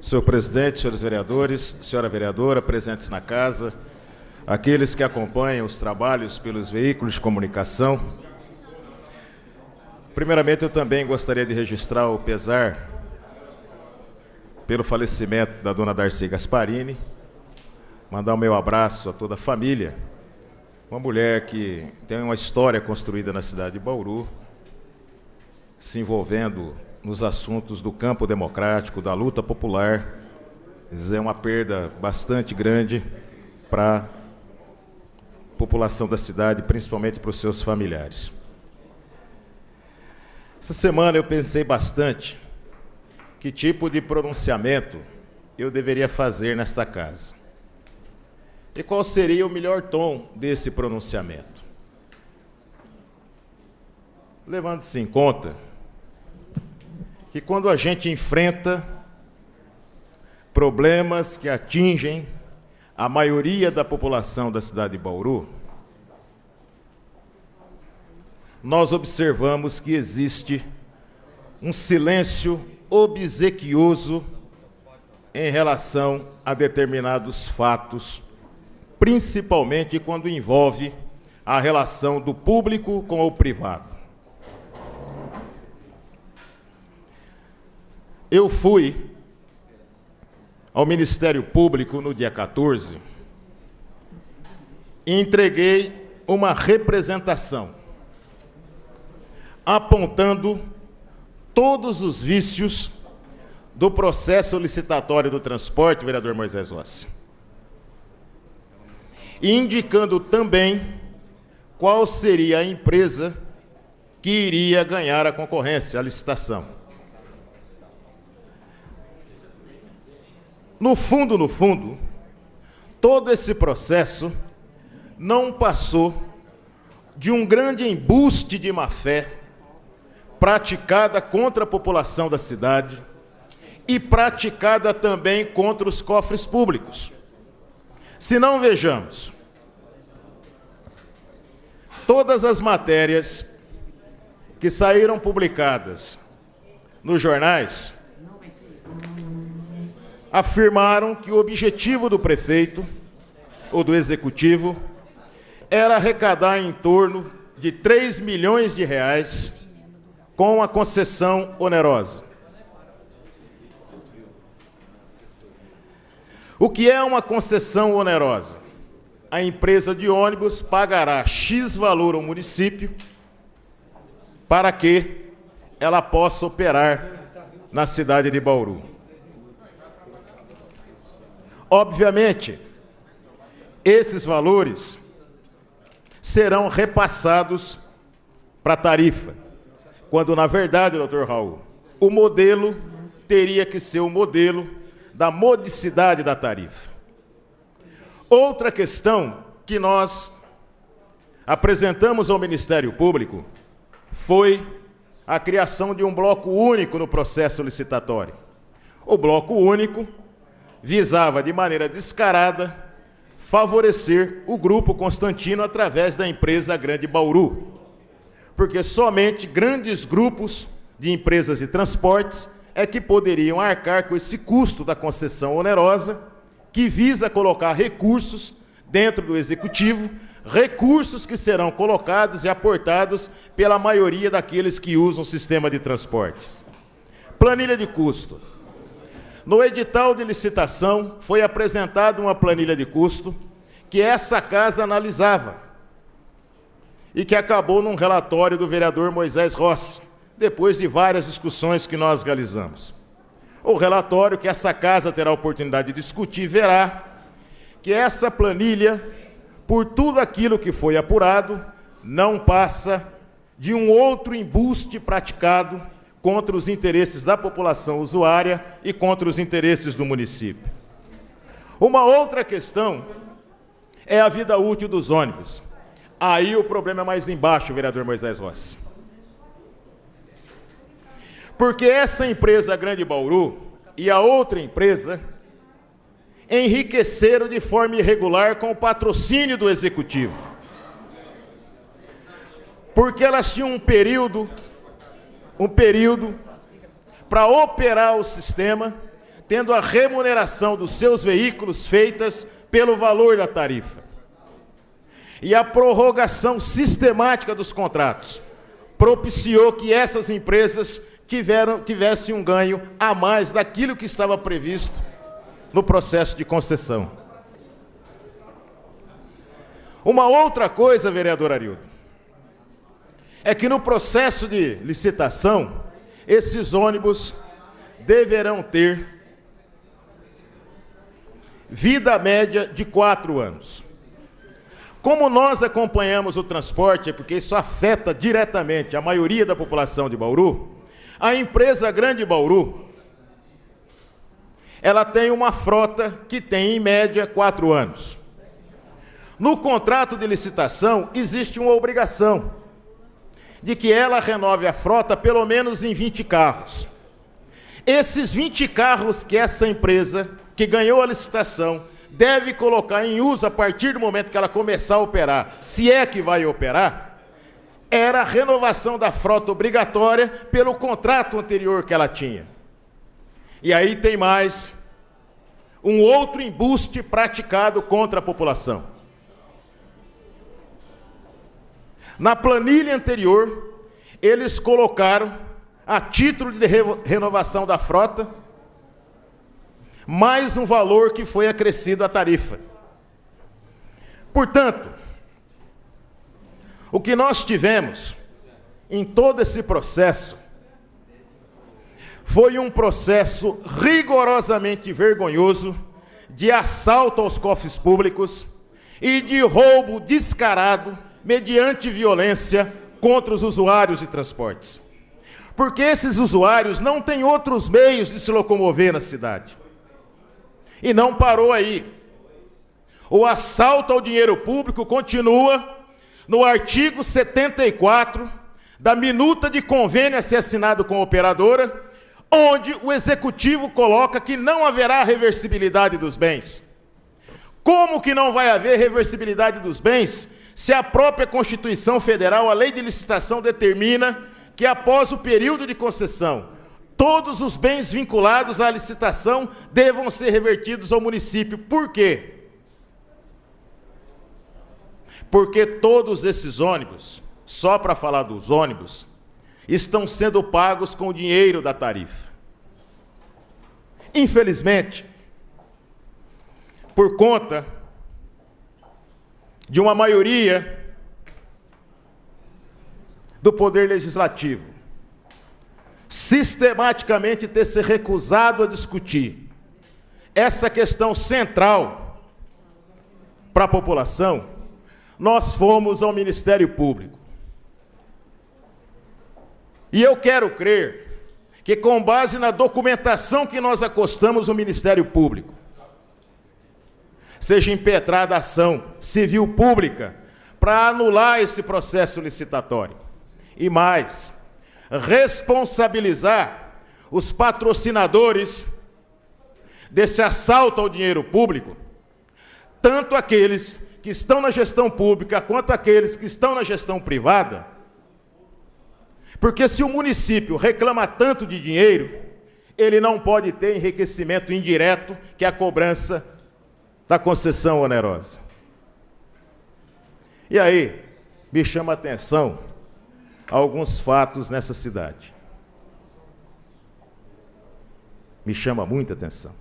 Senhor presidente, senhores vereadores, senhora vereadora, presentes na casa, aqueles que acompanham os trabalhos pelos veículos de comunicação. Primeiramente, eu também gostaria de registrar o pesar pelo falecimento da dona Darcy Gasparini, mandar o meu abraço a toda a família, uma mulher que tem uma história construída na cidade de Bauru, se envolvendo nos assuntos do campo democrático, da luta popular. É uma perda bastante grande para a população da cidade, principalmente para os seus familiares. Essa semana eu pensei bastante que tipo de pronunciamento eu deveria fazer nesta casa. E qual seria o melhor tom desse pronunciamento? Levando-se em conta que quando a gente enfrenta problemas que atingem a maioria da população da cidade de Bauru, nós observamos que existe um silêncio obsequioso em relação a determinados fatos, principalmente quando envolve a relação do público com o privado. Eu fui ao Ministério Público no dia 14 e entreguei uma representação apontando todos os vícios do processo licitatório do transporte, vereador Moisés Rossi, e indicando também qual seria a empresa que iria ganhar a concorrência, a licitação. No fundo, todo esse processo não passou de um grande embuste de má-fé praticada contra a população da cidade e praticada também contra os cofres públicos. Se não vejamos, todas as matérias que saíram publicadas nos jornais afirmaram que o objetivo do prefeito ou do executivo era arrecadar em torno de 3 milhões de reais com a concessão onerosa. O que é uma concessão onerosa? A empresa de ônibus pagará X valor ao município para que ela possa operar na cidade de Bauru. Obviamente, esses valores serão repassados para a tarifa, quando, na verdade, doutor Raul, o modelo teria que ser o modelo da modicidade da tarifa. Outra questão que nós apresentamos ao Ministério Público foi a criação de um bloco único no processo licitatório. O bloco único visava, de maneira descarada, favorecer o Grupo Constantino através da empresa Grande Bauru, porque somente grandes grupos de empresas de transportes é que poderiam arcar com esse custo da concessão onerosa, que visa colocar recursos dentro do Executivo, recursos que serão colocados e aportados pela maioria daqueles que usam o sistema de transportes. Planilha de custo. No edital de licitação foi apresentada uma planilha de custo que essa casa analisava e que acabou num relatório do vereador Moisés Rossi, depois de várias discussões que nós realizamos. O relatório que essa casa terá a oportunidade de discutir verá que essa planilha, por tudo aquilo que foi apurado, não passa de um outro embuste praticado contra os interesses da população usuária e contra os interesses do município. Uma outra questão é a vida útil dos ônibus. Aí o problema é mais embaixo, vereador Moisés Rossi. Porque essa empresa Grande Bauru e a outra empresa enriqueceram de forma irregular com o patrocínio do Executivo. Porque elas tinham um período para operar o sistema, tendo a remuneração dos seus veículos feitas pelo valor da tarifa. E a prorrogação sistemática dos contratos propiciou que essas empresas tivessem um ganho a mais daquilo que estava previsto no processo de concessão. Uma outra coisa, vereador Arildo, é que no processo de licitação, esses ônibus deverão ter vida média de 4 anos. Como nós acompanhamos o transporte, porque isso afeta diretamente a maioria da população de Bauru, a empresa Grande Bauru, ela tem uma frota que tem, em média, 4 anos. No contrato de licitação, existe uma obrigação de que ela renove a frota pelo menos em 20 carros. Esses 20 carros que essa empresa, que ganhou a licitação, deve colocar em uso a partir do momento que ela começar a operar, se é que vai operar, era a renovação da frota obrigatória pelo contrato anterior que ela tinha. E aí tem mais um outro embuste praticado contra a população. Na planilha anterior, eles colocaram, a título de renovação da frota, mais um valor que foi acrescido à tarifa. Portanto, o que nós tivemos em todo esse processo foi um processo rigorosamente vergonhoso de assalto aos cofres públicos e de roubo descarado mediante violência contra os usuários de transportes. Porque esses usuários não têm outros meios de se locomover na cidade. E não parou aí. O assalto ao dinheiro público continua no artigo 74 da minuta de convênio a ser assinado com a operadora, onde o executivo coloca que não haverá reversibilidade dos bens. Como que não vai haver reversibilidade dos bens, se a própria Constituição Federal, a lei de licitação, determina que após o período de concessão, todos os bens vinculados à licitação devam ser revertidos ao município. Por quê? Porque todos esses ônibus, só para falar dos ônibus, estão sendo pagos com o dinheiro da tarifa. Infelizmente, por conta de uma maioria do Poder Legislativo, sistematicamente ter se recusado a discutir essa questão central para a população, nós fomos ao Ministério Público. E eu quero crer que, com base na documentação que nós acostamos no Ministério Público, seja impetrada ação civil pública para anular esse processo licitatório. E mais, responsabilizar os patrocinadores desse assalto ao dinheiro público, tanto aqueles que estão na gestão pública quanto aqueles que estão na gestão privada, porque se o município reclama tanto de dinheiro, ele não pode ter enriquecimento indireto, que é a cobrança da concessão onerosa. E aí, me chama a atenção alguns fatos nessa cidade. Me chama muita atenção.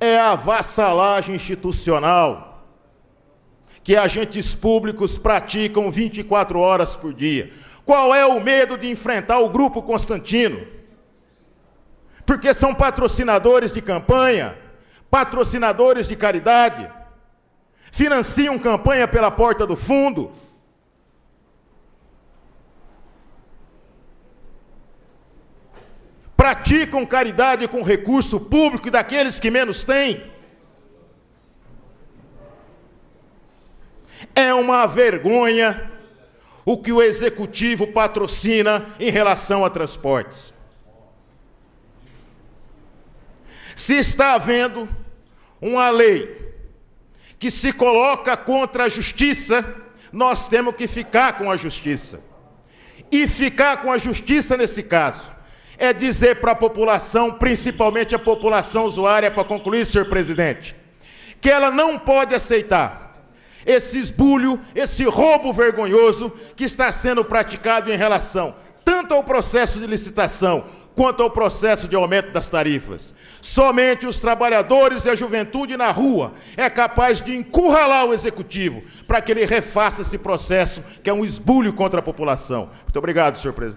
É a vassalagem institucional que agentes públicos praticam 24 horas por dia. Qual é o medo de enfrentar o Grupo Constantino? Porque são patrocinadores de campanha, patrocinadores de caridade, financiam campanha pela porta do fundo. Praticam caridade com recurso público e daqueles que menos têm. É uma vergonha o que o executivo patrocina em relação a transportes. Se está havendo uma lei que se coloca contra a justiça, nós temos que ficar com a justiça. E ficar com a justiça nesse caso é dizer para a população, principalmente a população usuária, para concluir, senhor presidente, que ela não pode aceitar esse esbulho, esse roubo vergonhoso que está sendo praticado em relação tanto ao processo de licitação quanto ao processo de aumento das tarifas. Somente os trabalhadores e a juventude na rua é capaz de encurralar o executivo para que ele refaça esse processo que é um esbulho contra a população. Muito obrigado, senhor presidente.